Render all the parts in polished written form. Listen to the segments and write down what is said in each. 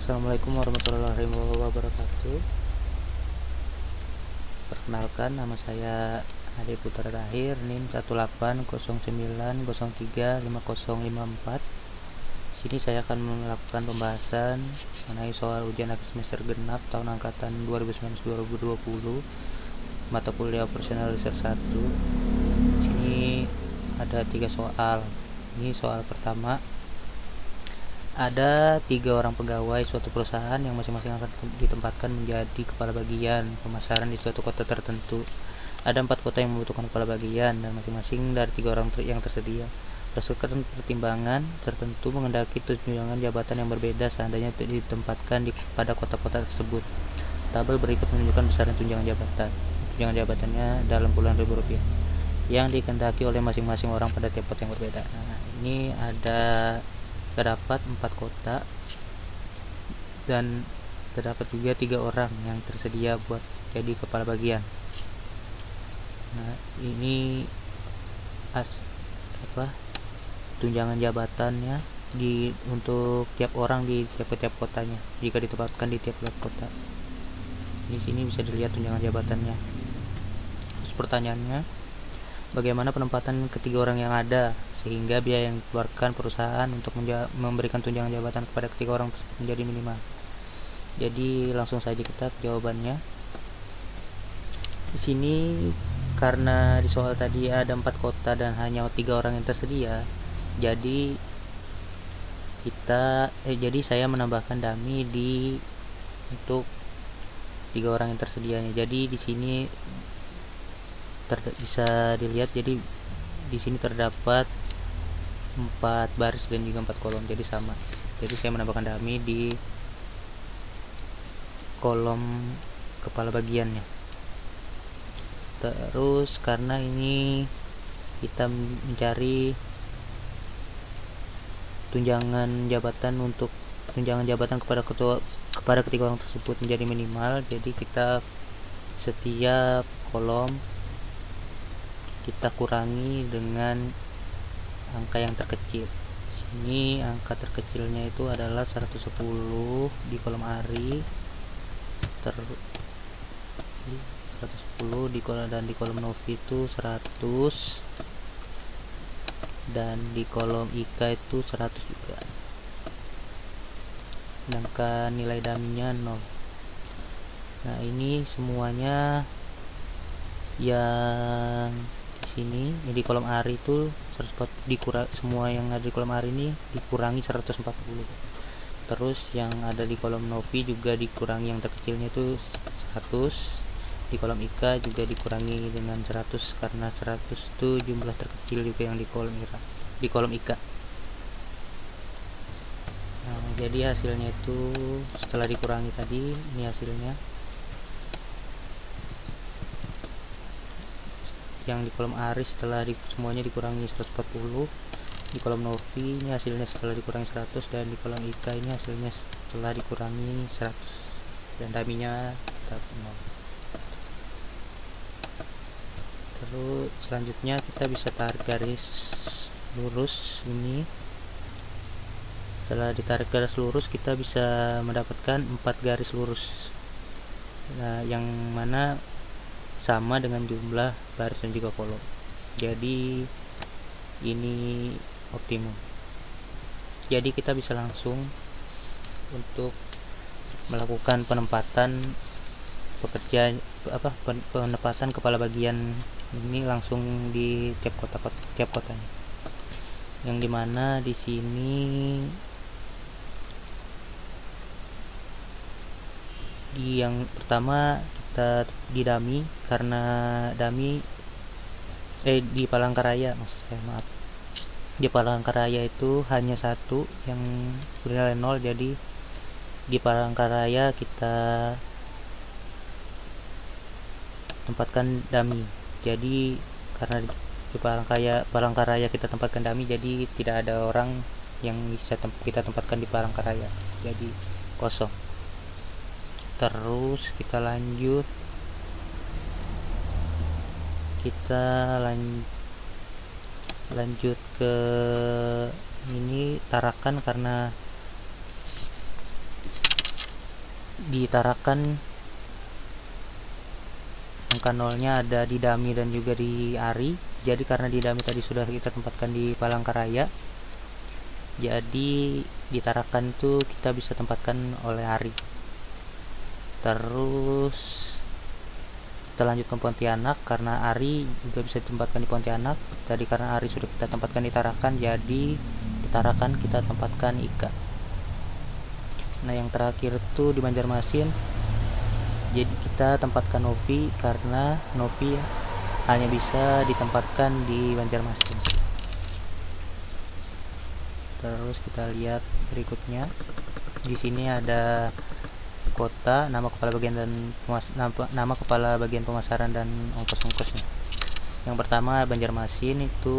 Assalamualaikum warahmatullahi wabarakatuh. Perkenalkan, nama saya Ade Putra Dahir, NIM 18090350504. Sini saya akan melakukan pembahasan mengenai soal ujian akhir semester genap tahun angkatan 2019-2020 mata kuliah Operational Research 1. Sini ada 3 soal. Ini soal pertama. Ada 3 orang pegawai suatu perusahaan yang masing-masing akan ditempatkan menjadi kepala bagian pemasaran di suatu kota tertentu. Ada 4 kota yang membutuhkan kepala bagian dan masing-masing dari 3 orang yang tersedia. Berdasarkan pertimbangan tertentu mengendaki tunjangan jabatan yang berbeda seandainya ditempatkan pada kota-kota tersebut. Tabel berikut menunjukkan besaran tunjangan jabatan. Tunjangan jabatannya dalam puluhan ribu rupiah yang dikehendaki oleh masing-masing orang pada tiap kota yang berbeda. Nah, ini terdapat 4 kota dan terdapat juga 3 orang yang tersedia buat jadi kepala bagian. Nah, ini tunjangan jabatannya untuk tiap orang di tiap kotanya jika ditempatkan di tiap kota. Di sini bisa dilihat tunjangan jabatannya. Terus pertanyaannya, bagaimana penempatan ketiga orang yang ada sehingga biaya yang dikeluarkan perusahaan untuk memberikan tunjangan jabatan kepada ketiga orang menjadi minimal? Jadi langsung saja kita ke jawabannya. Di sini karena di soal tadi ada 4 kota dan hanya 3 orang yang tersedia, jadi saya menambahkan dummy untuk 3 orang yang tersedianya. Jadi di sini bisa dilihat, jadi di sini terdapat 4 baris dan juga 4 kolom, jadi sama. Jadi saya menambahkan dummy di kolom kepala bagiannya. Terus karena ini kita mencari tunjangan jabatan kepada ketiga orang tersebut menjadi minimal, jadi kita setiap kolom kita kurangi dengan angka yang terkecil. Sini angka terkecilnya itu adalah 110 di kolom ARI, 110 dan di kolom Novi itu 100, dan di kolom IKA itu 100 juga. Sedangkan nilai daminya 0. Nah, ini semuanya yang sini di kolom ARI itu semua yang ada di kolom ARI ini dikurangi 140. Terus yang ada di kolom Novi juga dikurangi yang terkecilnya itu 100. Di kolom IKA juga dikurangi dengan 100 karena 100 itu jumlah terkecil juga yang di kolom IKA. Nah, jadi hasilnya itu setelah dikurangi tadi, ini hasilnya. Yang di kolom ARI setelah semuanya dikurangi 140, di kolom Novi ini hasilnya setelah dikurangi 100, dan di kolom IKA ini hasilnya setelah dikurangi 100 dan daminya tetap 0. Terus selanjutnya kita bisa tarik garis lurus ini. Setelah ditarik garis lurus kita bisa mendapatkan 4 garis lurus, nah yang mana sama dengan jumlah baris dan juga kolom. Jadi ini optimum. Jadi kita bisa langsung untuk melakukan penempatan kepala bagian ini langsung di tiap kotanya. Yang dimana di sini di yang pertama kita di dummy, karena dummy di Palangkaraya di Palangkaraya itu hanya 1 yang bernilai 0, jadi di Palangkaraya kita tempatkan dummy. Jadi karena di Palangkaraya kita tempatkan dummy, jadi tidak ada orang yang bisa kita tempatkan di Palangkaraya, jadi kosong. Terus kita lanjut ke ini Tarakan, karena ditarakan angka nolnya ada di Dami dan juga di Ari. Jadi karena di Dami tadi sudah kita tempatkan di Palangkaraya, jadi ditarakan itu kita bisa tempatkan oleh Ari. Terus kita lanjut ke Pontianak, karena Ari juga bisa ditempatkan di Pontianak. Tadi karena Ari sudah kita tempatkan di Tarakan, jadi di Tarakan kita tempatkan Ika. Nah yang terakhir itu di Banjarmasin, jadi kita tempatkan Novi karena Novi hanya bisa ditempatkan di Banjarmasin. Terus kita lihat berikutnya, di sini ada kota, nama kepala bagian dan nama kepala bagian pemasaran dan ongkos-ongkosnya. Yang pertama Banjarmasin, itu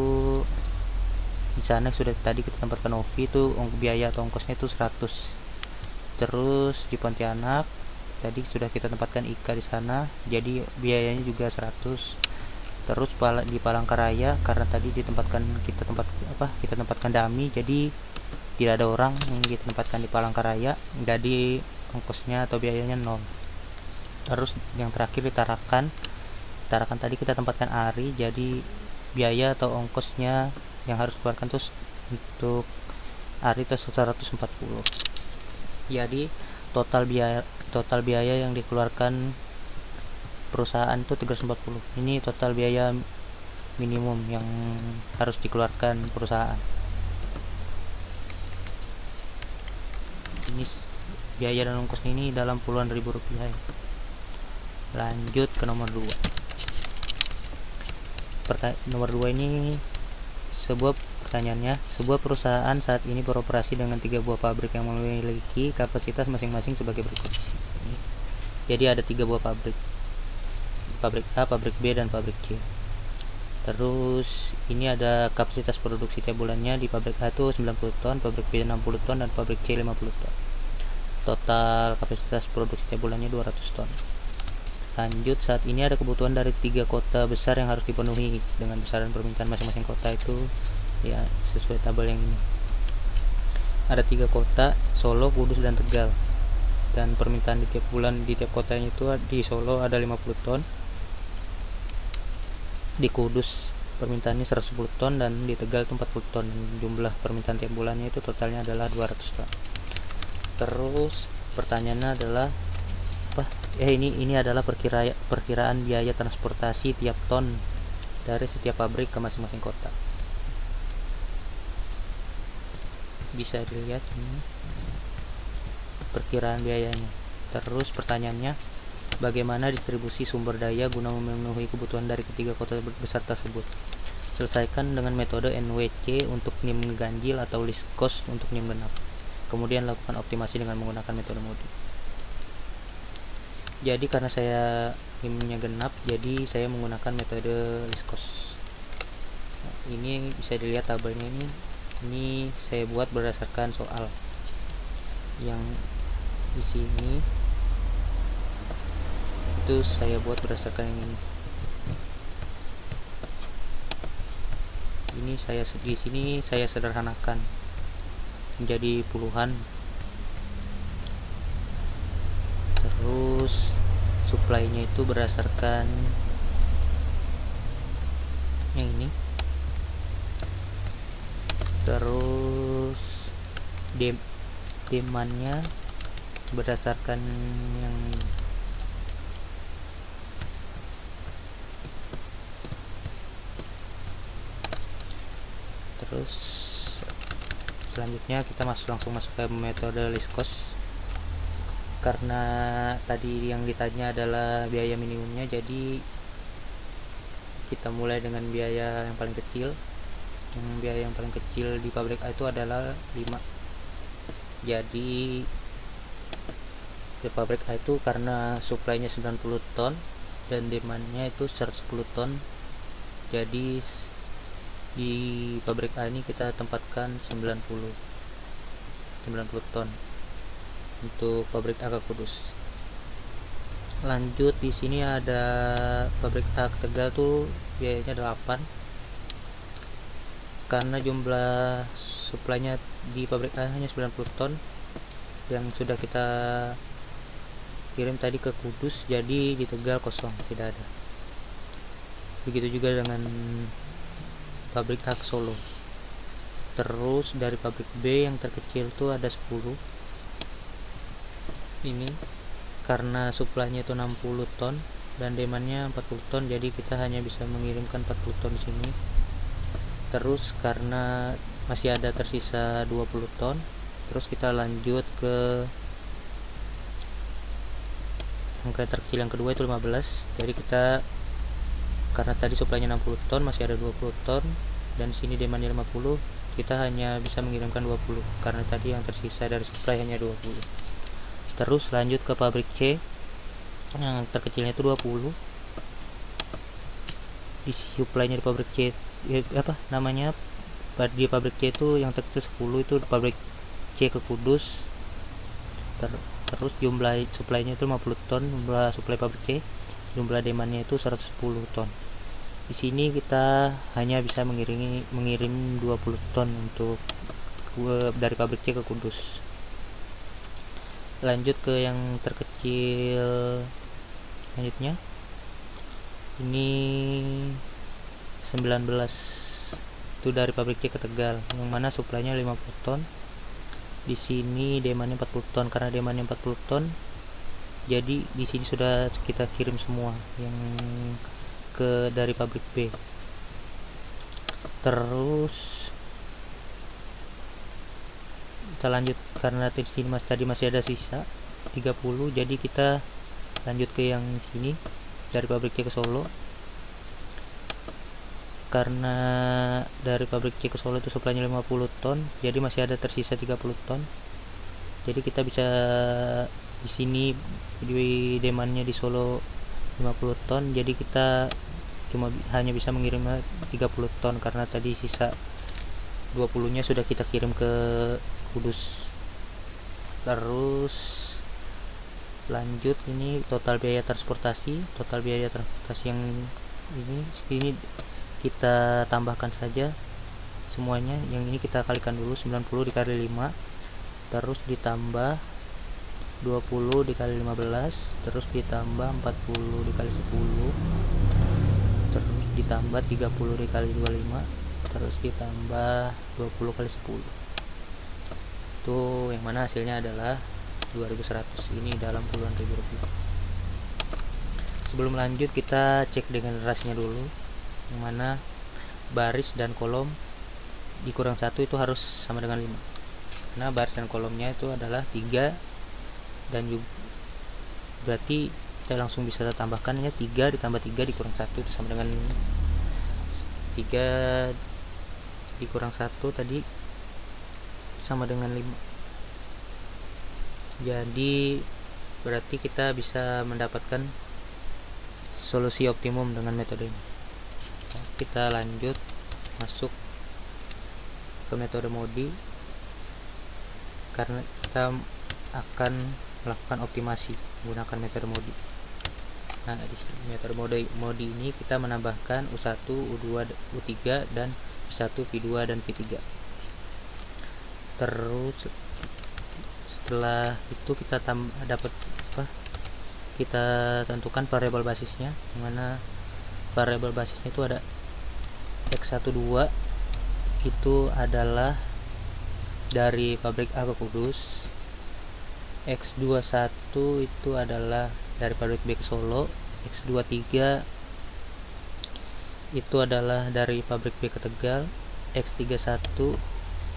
di sana sudah tadi kita tempatkan Novi, itu biaya atau ongkosnya itu 100. Terus di Pontianak tadi sudah kita tempatkan Ika di sana, jadi biayanya juga 100. Terus di Palangkaraya, karena tadi kita tempatkan Dami, jadi tidak ada orang yang kita tempatkan di Palangkaraya, jadi ongkosnya atau biayanya 0. Terus yang terakhir di Tarakan tadi kita tempatkan Ari, jadi biaya atau ongkosnya yang harus dikeluarkan terus untuk Ari itu 140. Jadi total biaya yang dikeluarkan perusahaan itu 340. Ini total biaya minimum yang harus dikeluarkan perusahaan. Ini biaya dan ongkosnya ini dalam puluhan ribu rupiah. Lanjut ke nomor 2. Nomor 2 ini pertanyaannya, sebuah perusahaan saat ini beroperasi dengan 3 buah pabrik yang memiliki kapasitas masing-masing sebagai berikut. Jadi ada 3 buah pabrik A, pabrik B, dan pabrik C. Terus ini ada kapasitas produksi tiap bulannya. Di pabrik A itu 90 ton, pabrik B 60 ton, dan pabrik C 50 ton. Total kapasitas produksi tiap bulannya 200 ton. Lanjut, saat ini ada kebutuhan dari 3 kota besar yang harus dipenuhi dengan besaran permintaan masing-masing kota itu ya sesuai tabel yang ini. Ada 3 kota, Solo, Kudus, dan Tegal. Dan permintaan di tiap bulan di tiap kotanya itu, di Solo ada 50 ton, di Kudus permintaannya 110 ton, dan di Tegal itu 40 ton. Jumlah permintaan tiap bulannya itu totalnya adalah 200 ton. Terus pertanyaannya adalah ini adalah perkiraan biaya transportasi tiap ton dari setiap pabrik ke masing-masing kota. Bisa dilihat ini perkiraan biayanya. Terus pertanyaannya, bagaimana distribusi sumber daya guna memenuhi kebutuhan dari ketiga kota besar tersebut? Selesaikan dengan metode NWC untuk NIM ganjil atau list cost untuk NIM genap. Kemudian lakukan optimasi dengan menggunakan metode Moody. Jadi karena saya NIM-nya genap, jadi saya menggunakan metode list cost. Nah, ini bisa dilihat tabelnya ini. Ini saya buat berdasarkan soal yang di sini. Itu saya buat berdasarkan yang ini. Ini di sini saya sederhanakan menjadi puluhan. Terus supply-nya itu berdasarkan yang ini. Terus demand-nya berdasarkan yang ini. Terus selanjutnya kita langsung masuk ke metode list cost. Karena tadi yang ditanya adalah biaya minimumnya, jadi kita mulai dengan biaya yang paling kecil. Biaya yang paling kecil di pabrik A itu adalah 5. Jadi di pabrik A itu karena supply-nya 90 ton dan demand-nya itu 110 ton, jadi di pabrik A ini kita tempatkan 90 ton untuk pabrik A ke Kudus. Lanjut, di sini ada pabrik A ke Tegal tuh biayanya 8. Karena jumlah supply-nya di pabrik A hanya 90 ton yang sudah kita kirim tadi ke Kudus, jadi di Tegal kosong, tidak ada. Begitu juga dengan pabrik A ke Solo. Terus dari pabrik B yang terkecil tuh ada 10. Ini karena suplainya itu 60 ton dan demandnya 40 ton, jadi kita hanya bisa mengirimkan 40 ton di sini. Terus karena masih ada tersisa 20 ton, terus kita lanjut ke angka terkecil yang kedua itu 15. Jadi kita karena tadi suplainya 60 ton, masih ada 20 ton, dan sini demandnya 50, kita hanya bisa mengirimkan 20 karena tadi yang tersisa dari suplai hanya 20. Terus lanjut ke pabrik C yang terkecilnya itu 20. Di suplainya di pabrik C di pabrik C itu yang terkecil 10, itu di pabrik C ke Kudus. Terus jumlah suplainya itu 50 ton, jumlah suplai pabrik C, jumlah demandnya itu 110 ton. Di sini kita hanya bisa mengirim 20 ton untuk dari pabrik C ke Kudus. Lanjut ke yang terkecil selanjutnya, ini 19, itu dari pabrik C ke Tegal, yang mana suplainya 50 ton. Di sini demandnya 40 ton. Karena demandnya 40 ton, jadi di sini sudah kita kirim semua yang dari pabrik B. Terus kita lanjut karena di sini tadi masih ada sisa 30, jadi kita lanjut ke yang sini dari pabrik C ke Solo. Karena dari pabrik C ke Solo itu suplainya 50 ton, jadi masih ada tersisa 30 ton. Jadi kita bisa di sini di demandnya di Solo 50 ton, jadi kita hanya bisa mengirim 30 ton karena tadi sisa 20 nya sudah kita kirim ke Kudus. Terus lanjut, ini total biaya transportasi yang ini kita tambahkan saja semuanya. Yang ini kita kalikan dulu, 90 dikali 5, terus ditambah 20 dikali 15, terus ditambah 40 dikali 10, terus ditambah 30 dikali 25, terus ditambah 20 kali 10. Itu yang mana hasilnya adalah 2100. Ini dalam puluhan ribu rupiah. Sebelum lanjut, kita cek generasinya dulu, yang mana baris dan kolom dikurang 1 itu harus sama dengan 5. Nah, baris dan kolomnya itu adalah 3, dan juga berarti kita langsung bisa tambahkan ya, 3 ditambah 3 dikurang 1 itu sama dengan 3 dikurang 1 tadi sama dengan 5. Jadi berarti kita bisa mendapatkan solusi optimum dengan metode ini. Kita lanjut masuk ke metode MODI karena kita akan melakukan optimasi menggunakan metode MODI. Nah, di metode MODI ini kita menambahkan U1, U2, U3, dan V1, V2, dan V3. Terus setelah itu kita kita tentukan variabel basisnya, dimana variabel basisnya itu ada X12 itu adalah dari pabrik A ke Kudus, X21 itu adalah dari pabrik B ke Solo, X23 itu adalah dari pabrik B ke Tegal, X31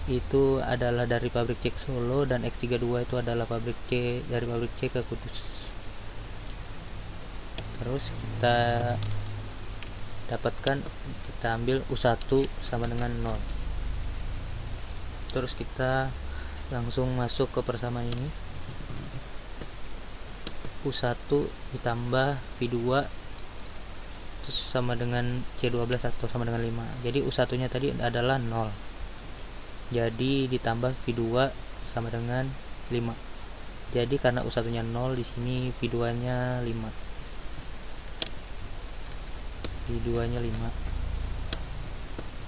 itu adalah dari pabrik C ke Solo, dan X32 itu adalah dari pabrik C ke Kudus. Terus kita ambil U1 sama dengan 0. Terus kita langsung masuk ke persamaan ini, U1 ditambah V2 terus sama dengan C12 atau sama dengan 5. Jadi U1 nya tadi adalah 0, jadi ditambah V2 sama dengan 5. Jadi karena U1 nya 0, di sini V2 nya 5.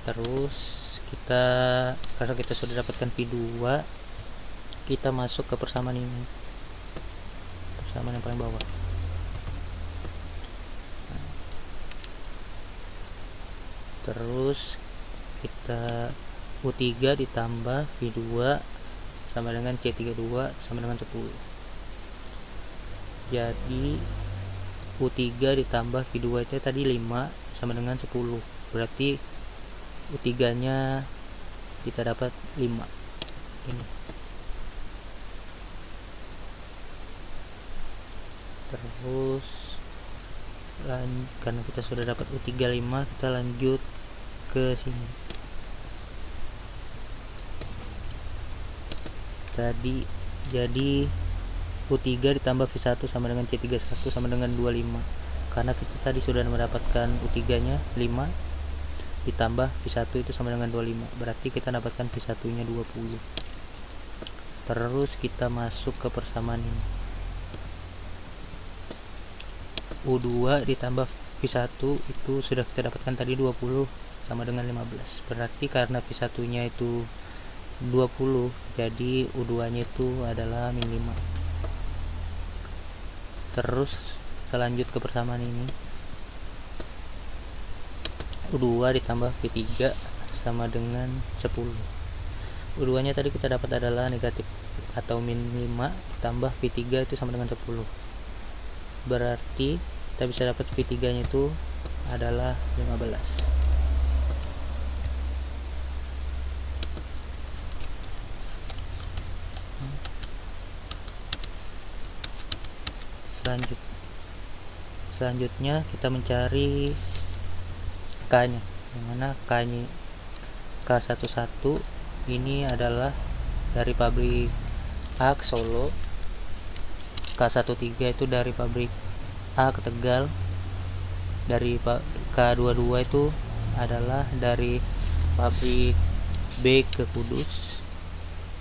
Terus karena kita sudah dapatkan V2, kita masuk ke persamaan ini. persamaan yang paling bawah. Terus kita U3 ditambah V2 sama dengan C32 sama dengan 10. Jadi U3 ditambah V2 itu tadi 5 sama dengan 10. Berarti U3 nya kita dapat 5 ini. Terus karena kita sudah dapat U35, kita lanjut ke sini. Jadi U3 ditambah V1 sama dengan C31 sama dengan 25. Karena kita tadi sudah mendapatkan U3 nya 5 ditambah V1 itu sama dengan 25, berarti kita dapatkan V1 nya 20. Terus kita masuk ke persamaan ini. U2 ditambah V1 itu sudah kita dapatkan tadi 20 sama dengan 15. Berarti karena V1 nya itu 20, jadi U2 nya itu adalah min 5. Terus kita lanjut ke persamaan ini. U2 ditambah V3 sama dengan 10. U2 nya tadi kita dapat adalah negatif atau min 5 ditambah V3 itu sama dengan 10. Berarti kita bisa dapat V3 nya itu adalah 15. Selanjutnya kita mencari K nya, yang mana K11 ini adalah dari pabrik A ke Solo, K13 itu dari pabrik A ke Tegal, dari K22 itu adalah dari pabrik B ke Kudus,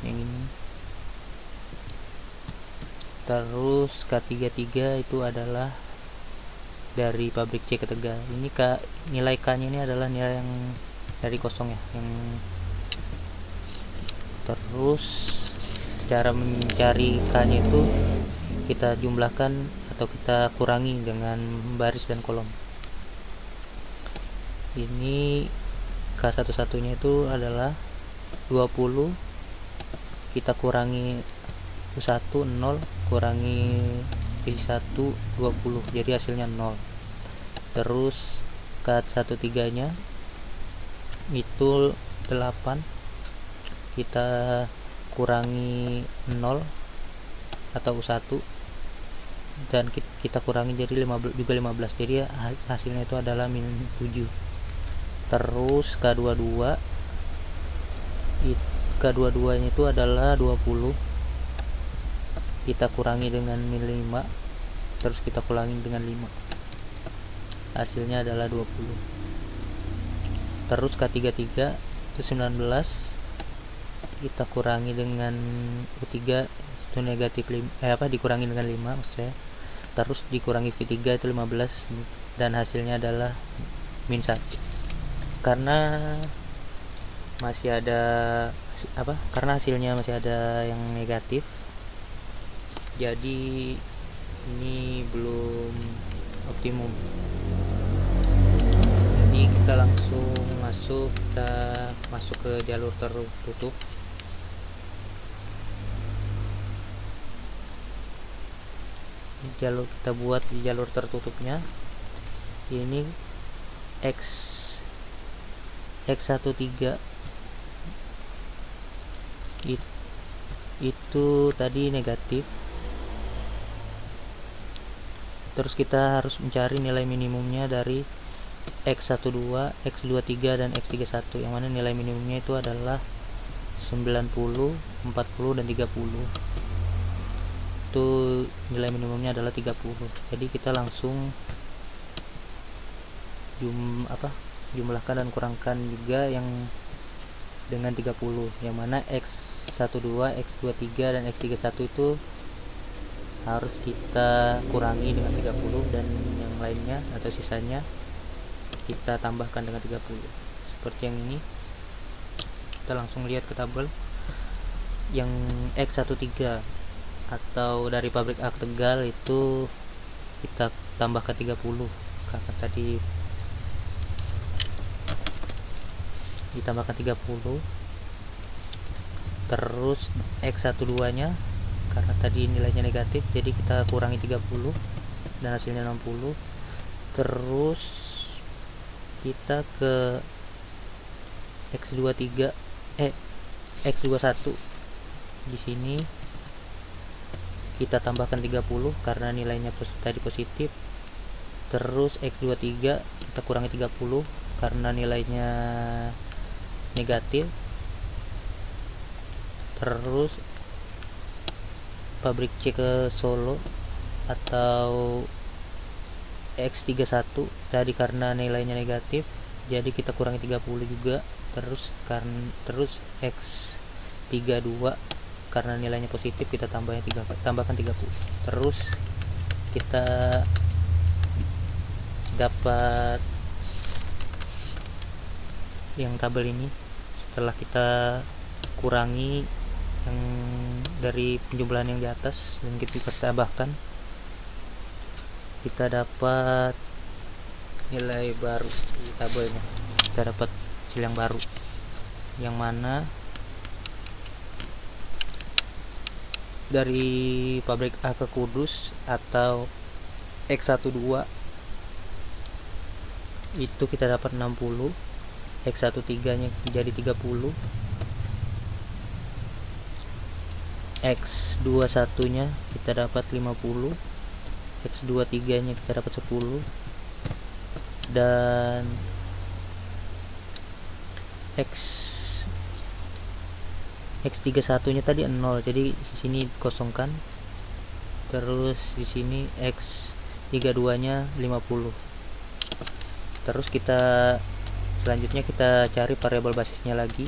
yang ini. Terus K33 itu adalah dari pabrik C ke Tegal. Ini nilai K nya ini adalah nilai yang dari kosong ya, yang. Terus cara mencari K nya itu kita jumlahkan atau kita kurangi dengan baris dan kolom. Ini K11 nya itu adalah 20, kita kurangi U1 0 kurangi V1 20, jadi hasilnya 0. Terus K13 nya itu 8, kita kurangi 0 atau U1 dan kita kurangi jadi 15, juga 15, jadi hasilnya itu adalah min 7. Terus K22 nya itu adalah 20, kita kurangi dengan min 5, terus kita kurangi dengan 5, hasilnya adalah 20. Terus K33 itu 19, kita kurangi dengan U3 itu negatif 5, dikurangi dengan 5 maksudnya. Terus dikurangi V3 itu 15 dan hasilnya adalah min 1. Karena masih ada karena hasilnya masih ada yang negatif, jadi ini belum optimum. Jadi kita langsung masuk ke jalur tertutup. Kita buat di jalur tertutupnya ini X13 itu tadi negatif. Terus kita harus mencari nilai minimumnya dari X12, X23 dan X31, yang mana nilai minimumnya itu adalah 90, 40 dan 30. Itu nilai minimumnya adalah 30. Jadi kita langsung jumlahkan dan kurangkan juga yang dengan 30, yang mana X12, X23 dan X31 itu harus kita kurangi dengan 30 dan yang lainnya atau sisanya kita tambahkan dengan 30 seperti yang ini. Kita langsung lihat ke tabel. Yang X13 atau dari pabrik A Tegal itu kita tambahkan 30 karena tadi ditambahkan 30. Terus X12 nya karena tadi nilainya negatif jadi kita kurangi 30 dan hasilnya 60. Terus kita ke X21 di sini kita tambahkan 30 karena nilainya tadi positif. Terus X23 kita kurangi 30 karena nilainya negatif. Terus pabrik C ke Solo atau X31 tadi karena nilainya negatif jadi kita kurangi 30 juga. Terus X32 karena nilainya positif kita tambahkan 30. Terus kita dapat yang tabel ini setelah kita kurangi yang dari penjumlahan yang di atas dan kita tambahkan, kita dapat nilai baru di tabelnya. Kita dapat hasil yang baru yang mana dari pabrik A ke Kudus atau X12 itu kita dapat 60, X13 nya jadi 30, X21 nya kita dapat 50, X23 nya kita dapat 10, dan X31 nya tadi 0 jadi di sini kosongkan. Terus di sini X32 nya 50. Terus selanjutnya kita cari variabel basisnya lagi.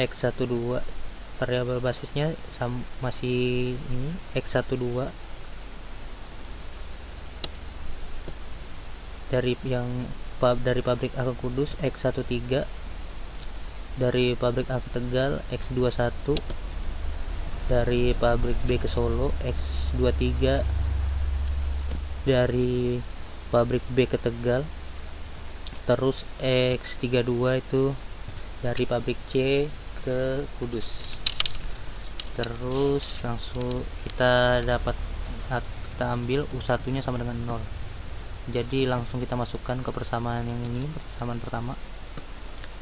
X12 variabel basisnya masih ini X12 dari pabrik A ke Kudus, X13 dari pabrik A ke Tegal, X21 dari pabrik B ke Solo, X23 dari pabrik B ke Tegal. Terus X32 itu dari pabrik C ke Kudus. Terus langsung kita ambil U1 nya sama dengan 0. Jadi langsung kita masukkan ke persamaan yang ini, persamaan pertama.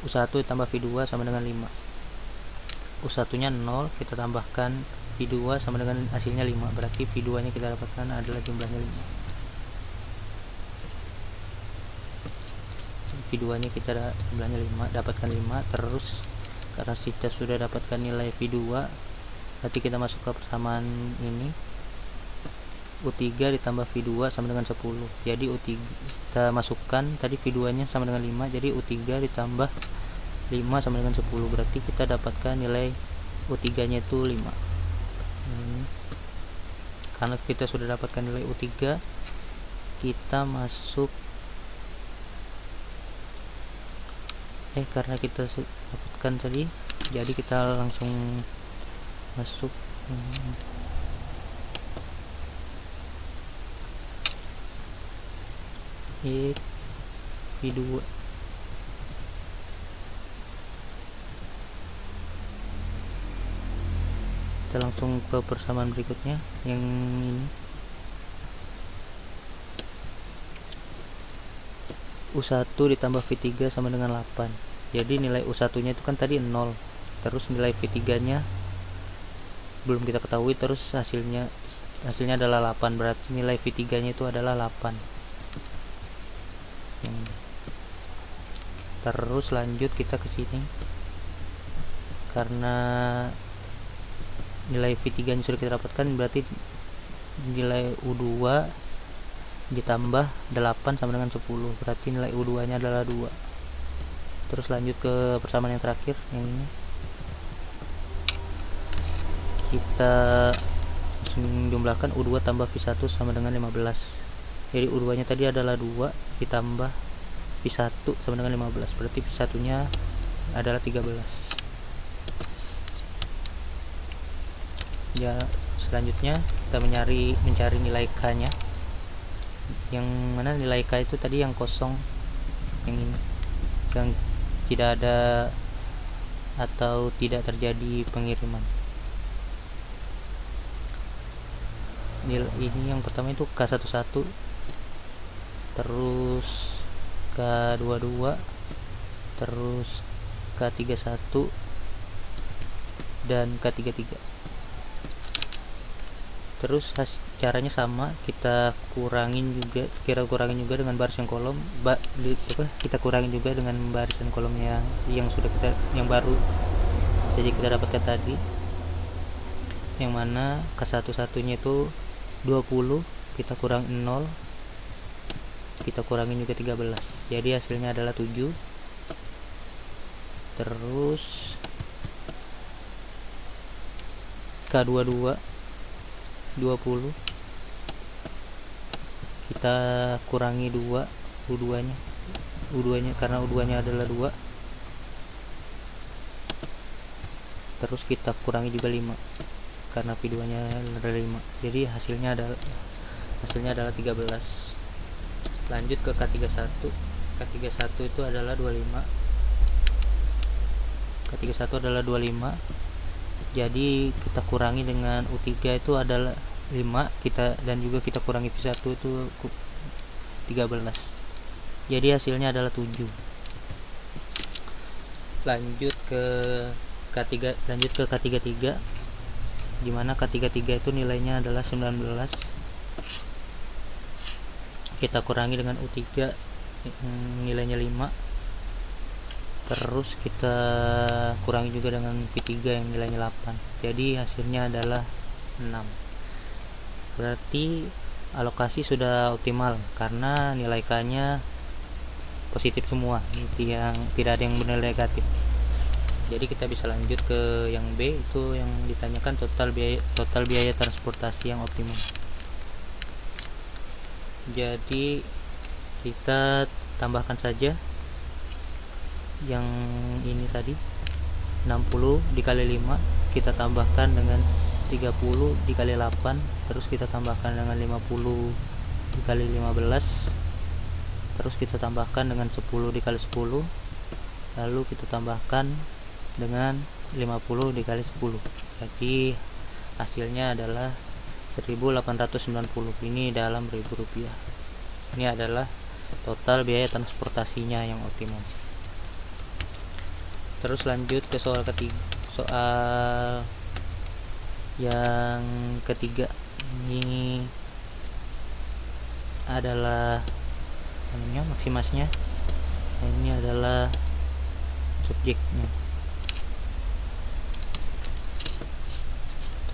U1 ditambah V2 sama dengan 5. U1 nya 0, kita tambahkan V2 sama dengan hasilnya 5. Berarti V2 nya kita dapatkan adalah jumlahnya 5. V2 nya kita jumlahnya 5, dapatkan 5. Terus karena kita sudah dapatkan nilai V2, berarti kita masuk ke persamaan ini. U3 ditambah V2 sama dengan 10. Jadi U3 kita masukkan tadi V2 nya sama dengan 5, jadi U3 ditambah 5 sama dengan 10. Berarti kita dapatkan nilai U3 nya itu 5. Karena kita sudah dapatkan nilai U3, kita masuk karena kita dapatkan tadi, jadi kita langsung masuk V2. Kita langsung ke persamaan berikutnya yang ini. U1 ditambah V3 sama dengan 8. Jadi nilai U1 nya itu kan tadi 0. Terus nilai V3 nya belum kita ketahui, terus hasilnya adalah 8. Berarti nilai V3 nya itu adalah 8. Terus lanjut kita ke sini. Karena nilai V3 nya sudah kita dapatkan, berarti nilai U2 ditambah 8 sama dengan 10. Berarti nilai U2 nya adalah 2. Terus lanjut ke persamaan yang terakhir yang ini. Kita jumlahkan U2 tambah V1 sama dengan 15. Jadi U2 nya tadi adalah 2 ditambah V1 sama dengan 15. Berarti V1 nya adalah 13. Ya, selanjutnya kita mencari nilai k-nya, yang mana nilai k itu tadi yang kosong, yang ini, yang tidak ada atau tidak terjadi pengiriman. Ini yang pertama itu K11, terus K22, terus K31 dan K33. Terus caranya sama, kita kurangin juga dengan barisan kolom, kita kurangin juga dengan barisan kolom yang sudah yang baru saja kita dapatkan tadi, yang mana K11-nya itu 20, kita kurang 0, kita kurangin juga 13, jadi hasilnya adalah 7. Terus K22 20, kita kurangi 2 U2-nya karena U2-nya adalah 2, terus kita kurangi juga 5 karena V2-nya adalah 5, jadi hasilnya adalah 13. Lanjut ke K31 itu adalah 25, K31 adalah 25, jadi kita kurangi dengan U3 itu adalah 5, dan juga kita kurangi V1 itu 13, jadi hasilnya adalah 7. Lanjut ke K33, dimana K33 itu nilainya adalah 19, kita kurangi dengan U3 nilainya 5, terus kita kurangi juga dengan V3 yang nilainya 8, jadi hasilnya adalah 6. Berarti alokasi sudah optimal karena nilai K nya positif semua, yang tidak ada yang benar negatif. Jadi kita bisa lanjut ke yang B, itu yang ditanyakan total biaya transportasi yang optimum. Jadi kita tambahkan saja yang ini tadi, 60 dikali 5, kita tambahkan dengan 30 dikali 8, terus kita tambahkan dengan 50 dikali 15, terus kita tambahkan dengan 10 dikali 10, lalu kita tambahkan dengan 50 dikali 10, jadi hasilnya adalah 1890. Ini dalam ribu rupiah. Ini adalah total biaya transportasinya yang optimum. Terus lanjut ke soal yang ketiga. Ini adalah maksimasnya, ini adalah subjeknya.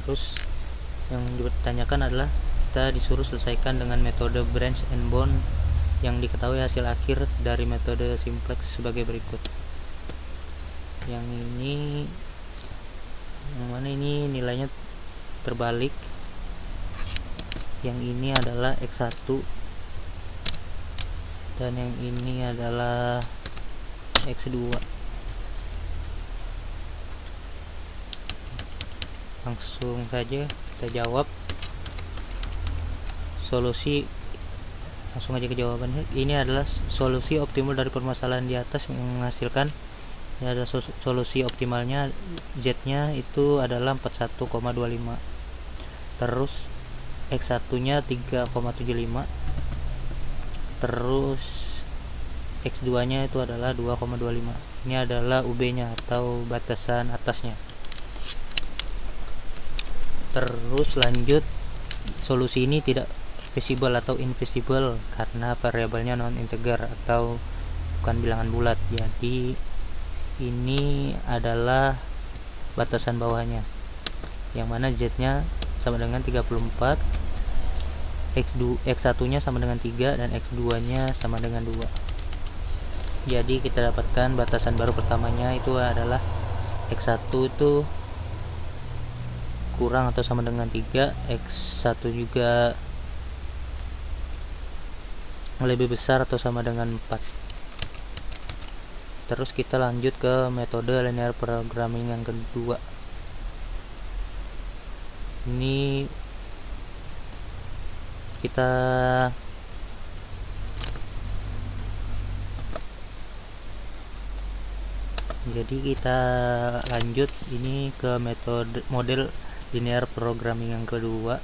Terus yang ditanyakan adalah kita disuruh selesaikan dengan metode branch and bond yang diketahui hasil akhir dari metode simplex sebagai berikut. Yang mana ini nilainya terbalik, yang ini adalah X1 dan yang ini adalah X2. Langsung saja kita jawab langsung aja ke jawabannya. Ini adalah solusi optimal dari permasalahan di atas yang menghasilkan, ini adalah solusi optimalnya, Z nya itu adalah 41,25, terus X1 nya 3,75, terus X2 nya itu adalah 2,25. Ini adalah UB nya atau batasan atasnya. Terus lanjut, solusi ini tidak visible atau invisible karena variabelnya non integer atau bukan bilangan bulat, jadi ini adalah batasan bawahnya, yang mana Z nya sama dengan 34, X1 nya sama dengan 3, dan X2 nya sama dengan 2. Jadi kita dapatkan batasan baru pertamanya itu adalah X1 itu kurang atau sama dengan 3, X1 juga lebih besar atau sama dengan 4. Terus kita lanjut ke metode linear programming yang kedua. Ini kita lanjut ini ke model linear programming yang kedua,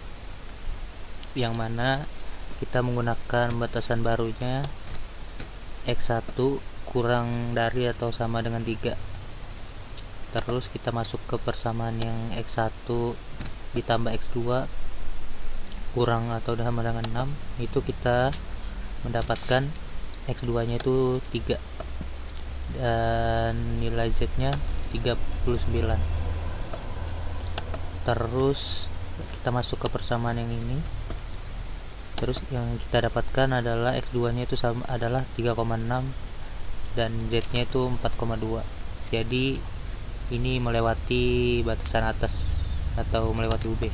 yang mana kita menggunakan batasan barunya X1 kurang dari atau sama dengan 3. Terus kita masuk ke persamaan yang X1 ditambah X2 kurang atau sama dengan 6. Itu kita mendapatkan X2 nya itu 3 dan nilai Z nya 39. Terus kita masuk ke persamaan yang ini. Terus yang kita dapatkan adalah X2 nya itu adalah 3,6 dan Z nya itu 4,2. Jadi ini melewati batasan atas atau melewati UB.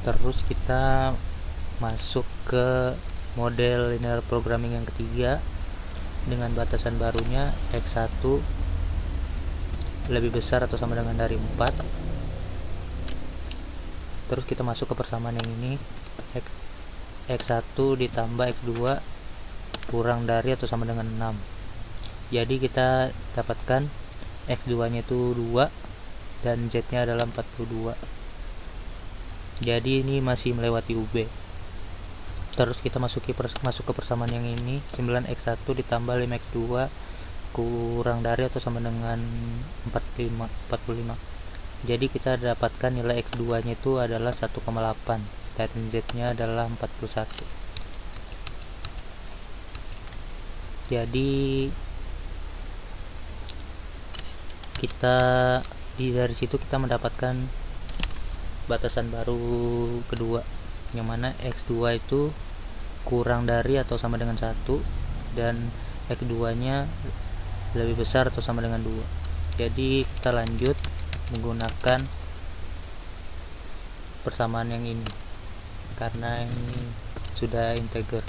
Terus kita masuk ke model linear programming yang ketiga dengan batasan barunya X1 lebih besar atau sama dengan dari 4. Terus kita masuk ke persamaan yang ini, X1 ditambah X2 kurang dari atau sama dengan 6. Jadi kita dapatkan X2 nya itu 2 dan Z nya adalah 42. Jadi ini masih melewati UB. Terus kita masuk ke persamaan yang ini, 9x1 ditambah 5x2 kurang dari atau sama dengan 45. Jadi kita dapatkan nilai X2 nya itu adalah 1,8 dan Z nya adalah 41. Jadi dari situ kita mendapatkan batasan baru kedua, yang mana X2 itu kurang dari atau sama dengan 1 dan X2 nya lebih besar atau sama dengan 2. Jadi kita lanjut menggunakan persamaan yang ini karena ini sudah integer.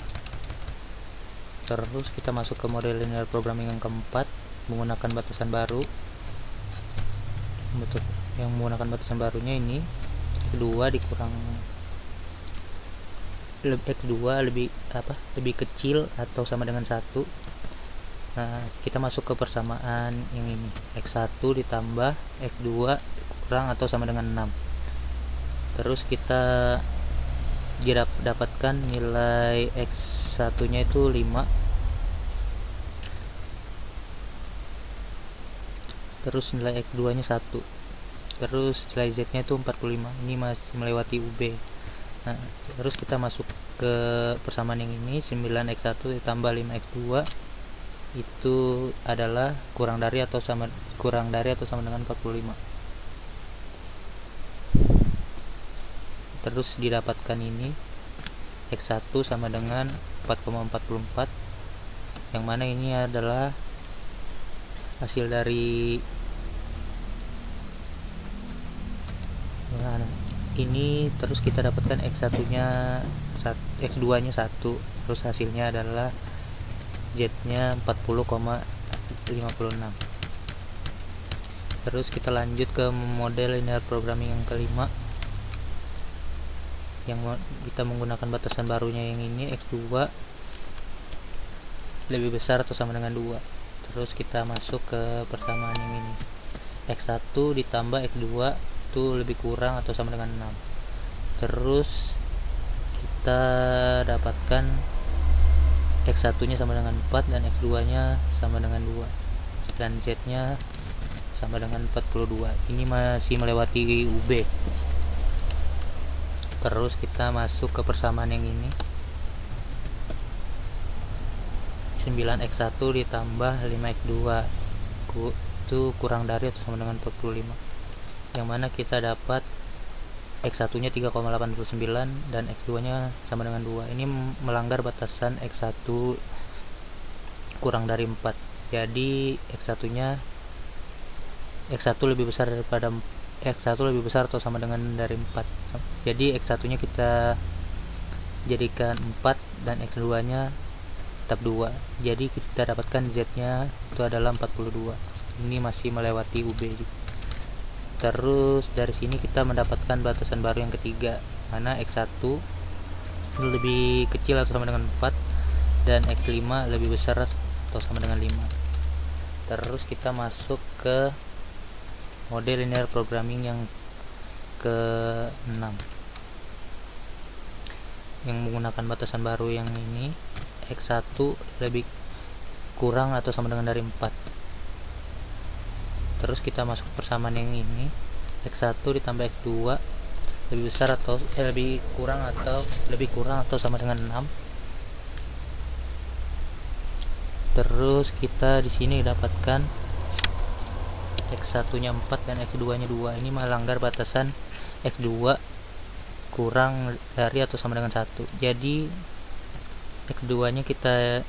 Terus kita masuk ke model linear programming yang keempat menggunakan batasan baru. Yang menggunakan batasan barunya ini X2 dikurang X2 lebih kecil atau sama dengan 1. Nah, kita masuk ke persamaan yang ini, X1 ditambah X2 kurang atau sama dengan 6. Terus kita dapatkan nilai X1 nya itu 5. Terus nilai X2 nya 1. Terus nilai Z nya itu 45. Ini masih melewati UB. Nah, terus kita masuk ke persamaan yang ini, 9x1 ditambah 5x2 itu adalah kurang dari atau sama dengan 45. Terus didapatkan ini X1 sama dengan 4,44, yang mana ini adalah hasil dari ini. Terus kita dapatkan X2 nya 1, terus hasilnya adalah Z nya 40,56. Terus kita lanjut ke model linear programming yang kelima, yang kita menggunakan batasan barunya yang ini, X2 lebih besar atau sama dengan 2. Terus kita masuk ke persamaan yang ini, X1 ditambah X2 itu lebih kurang atau sama dengan 6. Terus kita dapatkan X1 nya sama dengan 4 dan X2 nya sama dengan 2 dan Z nya sama dengan 42. Ini masih melewati UB. Terus kita masuk ke persamaan yang ini, 9x1 ditambah 5x2 itu kurang dari atau sama dengan 45, yang mana kita dapat X1 nya 3,89 dan X2 nya sama dengan 2. Ini melanggar batasan X1 kurang dari 4. Jadi X1 lebih besar atau sama dengan dari 4. Jadi X1 nya kita jadikan 4 dan X2 nya tetap 2. Jadi kita dapatkan Z nya itu adalah 42. Ini masih melewati UB. Terus dari sini kita mendapatkan batasan baru yang ketiga, mana X1 lebih kecil atau sama dengan 4 dan X5 lebih besar atau sama dengan 5. Terus kita masuk ke model linear programming yang ke-6 yang menggunakan batasan baru yang ini, X1 lebih kurang atau sama dengan dari 4. Terus kita masuk ke persamaan yang ini, X1 ditambah X2 lebih besar atau lebih kurang atau sama dengan 6. Terus kita di sini dapatkan X1 nya 4 dan X2 nya 2. Ini melanggar batasan X2 kurang dari atau sama dengan 1. Jadi X2 nya kita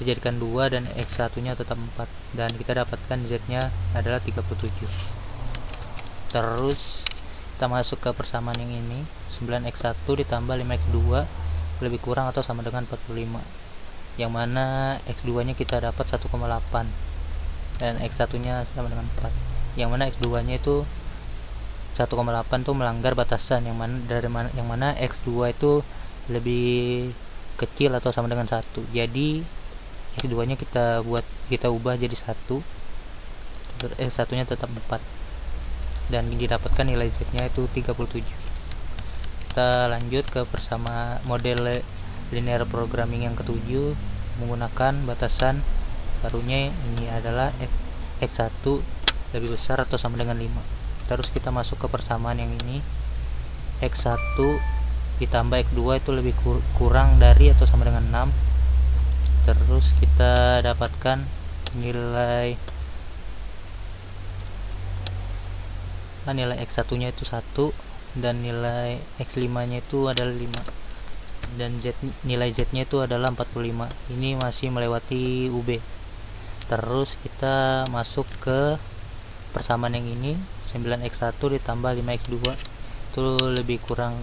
jadikan 2 dan X1 nya tetap 4, dan kita dapatkan Z nya adalah 37. Terus kita masuk ke persamaan yang ini, 9X1 ditambah 5X2 lebih kurang atau sama dengan 45, yang mana X2 nya kita dapat 1,8 dan X1 nya sama dengan 4, yang mana X2 nya itu 1,8 tuh melanggar batasan yang mana X2 itu lebih kecil atau sama dengan 1. Jadi X2 nya kita ubah jadi 1, X1 nya tetap 4, dan didapatkan nilai Z nya itu 37. Kita lanjut ke persama model linear programming yang ke-7 menggunakan batasan barunya ini adalah X1 lebih besar atau sama dengan 5. Terus kita masuk ke persamaan yang ini, X1 ditambah X2 itu lebih kurang dari atau sama dengan 6. Terus kita dapatkan nilai X1 nya itu 1 dan nilai X5 nya itu adalah 5, dan nilai Z nya itu adalah 45. Ini masih melewati UB. Terus kita masuk ke persamaan yang ini, 9X1 ditambah 5X2 itu lebih kurang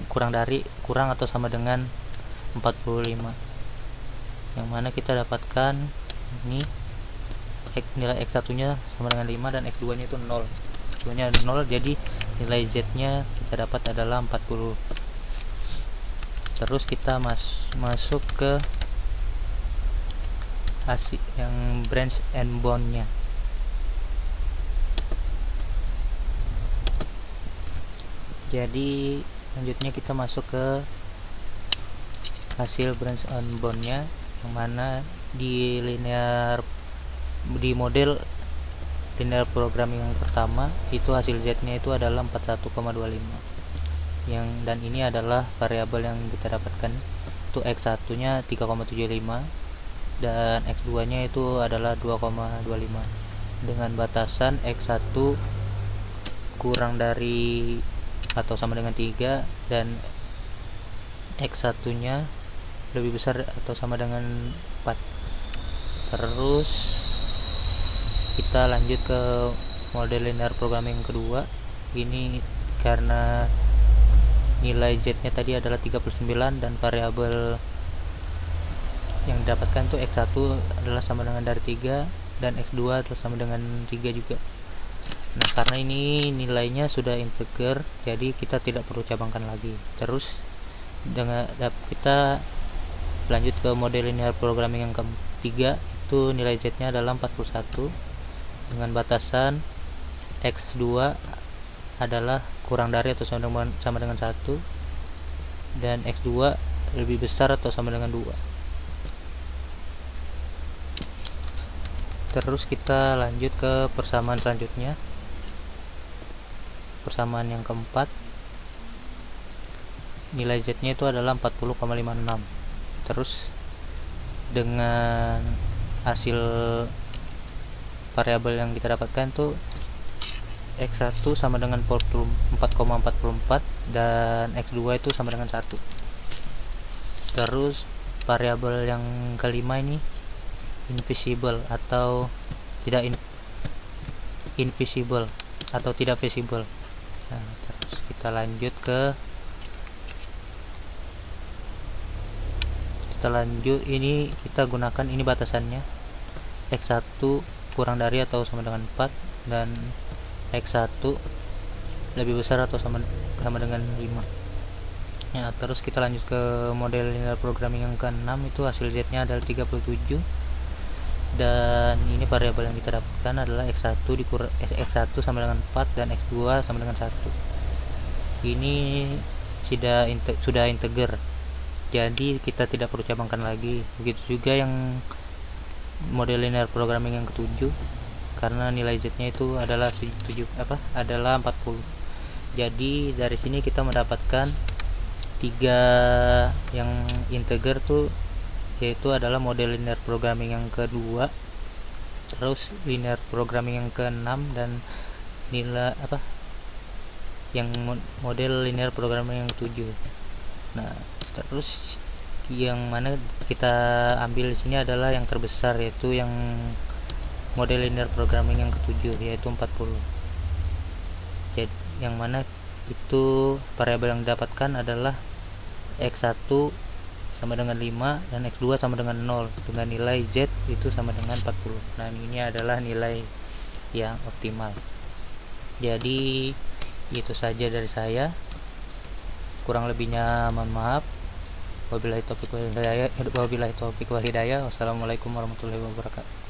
atau sama dengan 45, yang mana kita dapatkan ini nilai X1 nya sama dengan 5 dan X2 nya itu 0. X2 nya 0, jadi nilai Z nya kita dapat adalah 40. Terus kita masuk ke hasil yang branch and bound nya. Jadi selanjutnya kita masuk ke hasil branch and bound nya, yang mana di model linear programming yang pertama itu hasil Z nya itu adalah 41,25, dan ini adalah variabel yang kita dapatkan itu X1 nya 3,75 dan X2 nya itu adalah 2,25, dengan batasan X1 kurang dari atau sama dengan 3 dan X1 nya lebih besar atau sama dengan 4. Terus kita lanjut ke model linear programming yang kedua. Ini karena nilai Z nya tadi adalah 39 dan variabel yang didapatkan tuh X1 adalah sama dengan dari 3 dan X2 adalah sama dengan 3 juga. Nah, karena ini nilainya sudah integer, jadi kita tidak perlu cabangkan lagi. Terus kita lanjut ke model linear programming yang ketiga, itu nilai Z nya adalah 41 dengan batasan X2 adalah kurang dari atau sama dengan 1 dan X2 lebih besar atau sama dengan 2. Terus kita lanjut ke persamaan selanjutnya, persamaan yang keempat, nilai Z nya itu adalah 40,56. Terus dengan hasil variabel yang kita dapatkan tuh X1 sama dengan 4,44 dan X2 itu sama dengan 1. Terus variabel yang kelima ini invisible atau tidak invisible atau tidak visible. Nah, terus kita lanjut ini kita gunakan ini batasannya X1 kurang dari atau sama dengan 4 dan X1 lebih besar atau sama dengan 5. Ya, terus kita lanjut ke model linear programming yang ke-6, itu hasil Z-nya adalah 37. Dan ini variabel yang kita dapatkan adalah X1 X1 sama dengan 4 dan X2 sama dengan 1. Ini sudah integer. Jadi kita tidak perlu cabangkan lagi. Begitu juga yang model linear programming yang ke-7, karena nilai Z-nya itu adalah 40. Jadi dari sini kita mendapatkan 3 yang integer tuh, yaitu adalah model linear programming yang kedua, terus linear programming yang ke-6, dan nilai yang model linear programming yang ke-7. Nah, terus yang mana kita ambil di sini adalah yang terbesar, yaitu yang model linear programming yang ke-7, yaitu 40. Jadi yang mana itu variabel yang didapatkan adalah X1 sama dengan 5 dan X2 sama dengan 0, dengan nilai Z itu sama dengan 40. Nah, ini adalah nilai yang optimal. Jadi itu saja dari saya, kurang lebihnya mohon maaf. Wabillahi taufiq wal hidayah. Wassalamualaikum warahmatullahi wabarakatuh.